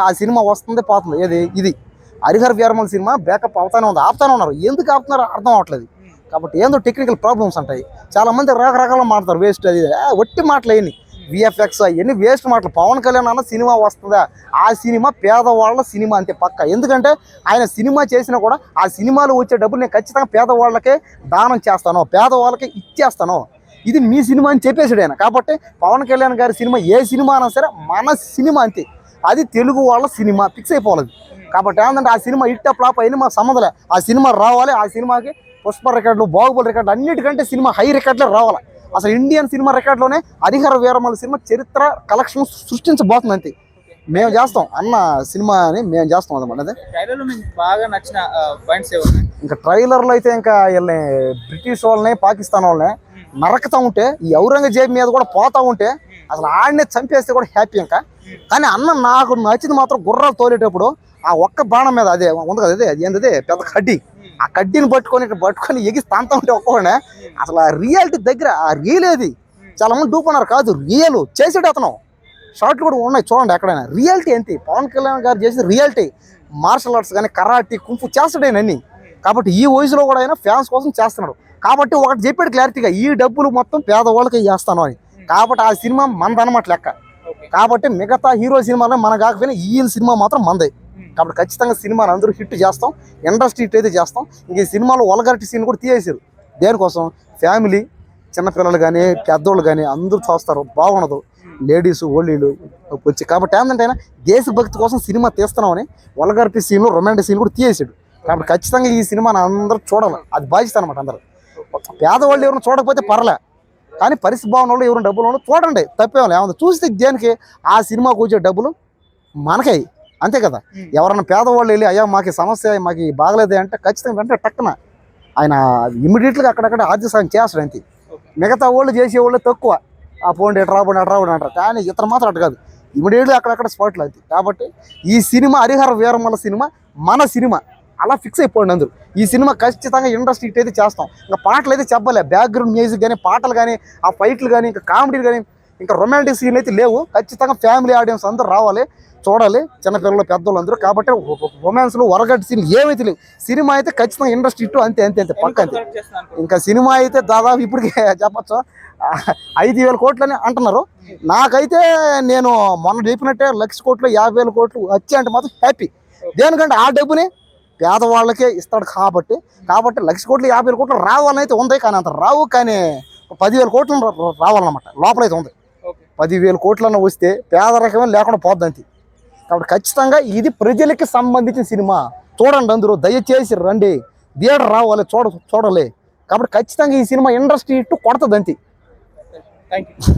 ఆ సినిమా వస్తుంది పోతుంది. ఏది ఇది హరిహర వీరమల్ సినిమా బ్యాకప్ అవుతానే ఉంది, ఆపుతానే ఉన్నారు. ఎందుకు ఆపుతున్నారో అర్థం అవట్లేదు. కాబట్టి ఏందో టెక్నికల్ ప్రాబ్లమ్స్ ఉంటాయి. చాలా మంది రకరకాల మాట్లాడతారు, వేస్ట్ అది ఒట్టి మాటలు అయ్యి విఎఫ్ఎక్స్ అవన్నీ వేస్ట్ మాటలు. పవన్ కళ్యాణ్ అన్న సినిమా వస్తుందా, ఆ సినిమా పేదవాళ్ళ సినిమా అంతే పక్క. ఎందుకంటే ఆయన సినిమా చేసినా కూడా ఆ సినిమాలో వచ్చే డబ్బులు నేను ఖచ్చితంగా పేదవాళ్ళకే దానం చేస్తాను, పేదవాళ్ళకే ఇచ్చేస్తాను, ఇది మీ సినిమా అని చెప్పేసాడు ఆయన. కాబట్టి పవన్ కళ్యాణ్ గారి సినిమా ఏ సినిమా అయినా సరే మన సినిమా అంతే, అది తెలుగు వాళ్ళ సినిమా ఫిక్స్ అయిపోవాలి. కాబట్టి ఏంటంటే ఆ సినిమా హిట్ ఫ్లాప్ అయినా మాకు సంబంధలే. ఆ సినిమా రావాలి, ఆ సినిమాకి పుష్ప రికార్డులు, బాహుబలి రికార్డులు అన్నిటికంటే సినిమా హై రికార్డులే రావాలి. అసలు Indian cinema రికార్డులోనే Harihara Veeramal cinema చరిత్ర కలెక్షన్ సృష్టించబోతుంది అంతే. మేము చేస్తాం అన్న సినిమా అని మేము చేస్తాం అన్నమాట. అదే బాగా నచ్చిన పాయింట్స్. ఇంకా ట్రైలర్లో అయితే ఇంకా వీళ్ళని బ్రిటిష్ వాళ్ళని పాకిస్తాన్ వాళ్ళని నరకుతూ ఉంటే, ఈ ఔరంగజేబ్ మీద కూడా పోతా ఉంటే అసలు ఆడనే చంపేస్తే కూడా హ్యాపీ. ఇంకా కానీ అన్న నాకు నచ్చింది మాత్రం గుర్రాలు తోలేటప్పుడు ఆ ఒక్క బాణం మీద అదే ఉంది కదా, అదే ఏంటది పెద్ద కడ్డీ, ఆ కడ్డీని పట్టుకొని ఎగిసి తాంతా ఉంటే ఒక్కొక్కనే అసలు ఆ రియాలిటీ దగ్గర ఆ రియల్ ఏది. చాలా మంది డూపన్నారు, కాదు రియల్ చేసాడు అతను. షార్ట్లు కూడా ఉన్నాయి చూడండి ఎక్కడైనా. రియాలిటీ ఏంటి పవన్ కళ్యాణ్ గారు చేసిన రియాలిటీ. మార్షల్ ఆర్ట్స్ కానీ కరాటీ కుంఫు చేస్తాడు అన్ని. కాబట్టి ఈ వయసులో కూడా ఆయన ఫ్యాన్స్ కోసం చేస్తున్నాడు. కాబట్టి ఒకటి చెప్పాడు క్లారిటీగా, ఈ డబ్బులు మొత్తం పేదవాళ్ళకి చేస్తాను అని. కాబట్టి ఆ సినిమా మనదన్నమాట లెక్క. కాబట్టి మిగతా హీరో సినిమాలో మన కాకపోయినా ఈయన సినిమా మాత్రం మనదే. కాబట్టి ఖచ్చితంగా సినిమాని అందరూ హిట్ చేస్తాం, ఇండస్ట్రీ హిట్ అయితే చేస్తాం. ఇంక ఈ సినిమాలో వల్గారిటీ సీన్ కూడా తీసేసారు. దేనికోసం? ఫ్యామిలీ, చిన్నపిల్లలు కానీ పెద్దోళ్ళు కానీ అందరూ చూస్తారు, బాగుండదు, లేడీస్ ఓల్డీలు వచ్చి. కాబట్టి ఏంటంటే ఆయన దేశభక్తి కోసం సినిమా తీస్తున్నామని వల్గారిటీ సీన్లు, రొమాంటిక్ సీన్లు కూడా తీసేసాడు. కాబట్టి ఖచ్చితంగా ఈ సినిమాని అందరూ చూడాలి, అది బాధ్యత అనమాట. అందరూ పేదవాళ్ళు ఎవరైనా చూడకపోతే పర్లే, కానీ పరిస్థితి బాగున్న వాళ్ళు ఎవరైనా డబ్బులు వాళ్ళు చూడండి, తప్పేవాళ్ళు ఏమన్నా. చూస్తే దేనికి ఆ సినిమాకు వచ్చే డబ్బులు మనకే అంతే కదా. ఎవరన్నా పేదవాళ్ళు వెళ్ళి అయ్యా మాకు సమస్య, మాకు బాగలేదు అంటే ఖచ్చితంగా వెంటనే టక్కున ఆయన ఇమీడియట్గా అక్కడక్కడ ఆర్థిక సాయం చేస్తాడు అంతే. మిగతా వాళ్ళు చేసేవాళ్ళు తక్కువ, ఆ పోండి ఎటు రాబోండి అటు రాబోండి అంటారు. కానీ ఇతను మాత్రం అటు కాదు, ఇమీడియట్గా అక్కడక్కడ స్పాట్లు అంతే. కాబట్టి ఈ సినిమా హరిహర వీరమల సినిమా మన సినిమా అలా ఫిక్స్ అయిపోండి అందరూ. ఈ సినిమా ఖచ్చితంగా ఇండస్ట్రీ హిట్ అయితే చేస్తాం. ఇంకా పాటలు అయితే చెప్పలే, బ్యాక్గ్రౌండ్ మ్యూజిక్ కానీ, పాటలు కానీ, ఆ ఫైట్లు కానీ, ఇంకా కామెడీలు కానీ, ఇంకా రొమాంటిక్ సీన్లు అయితే లేవు. ఖచ్చితంగా ఫ్యామిలీ ఆడియన్స్ అందరూ రావాలి, చూడాలి, చిన్నపిల్లలు పెద్దోళ్ళు అందరూ. కాబట్టి రొమాన్స్లు వరగడ్డ సీన్లు ఏమైతే లేవు. సినిమా అయితే ఖచ్చితంగా ఇండస్ట్రీ హిట్ అంతే అంతే అంతే పక్క అంతే. ఇంకా సినిమా అయితే దాదాపు ఇప్పటికే చెప్పచ్చు 5,000 కోట్లని అంటున్నారు. నాకైతే నేను మొన్న చెప్పినట్టే 1,00,000 కోట్లు 50,000 కోట్లు వచ్చాయంటే మాత్రం హ్యాపీ. దేనికంటే ఆ డబ్బుని పేదవాళ్ళకే ఇస్తాడు. కాబట్టి 1,00,000 కోట్లు 50,000 కోట్లు రావాలని అయితే ఉంది. కానీ అంత రావు, కానీ 10,000 కోట్లు రావాలన్నమాట లోపలైతే ఉంది. 10,000 కోట్లన్నా వస్తే పేదరికమే లేకుండా పోద్ది అంతే. కాబట్టి ఖచ్చితంగా ఇది ప్రజలకి సంబంధించిన సినిమా. చూడండి అందరూ, దయచేసి రండి, థియేటర్ రావాలి, చూడాలి. కాబట్టి ఖచ్చితంగా ఈ సినిమా ఇండస్ట్రీ ఇట్టు కొడుతుంది అంతే. Thank you.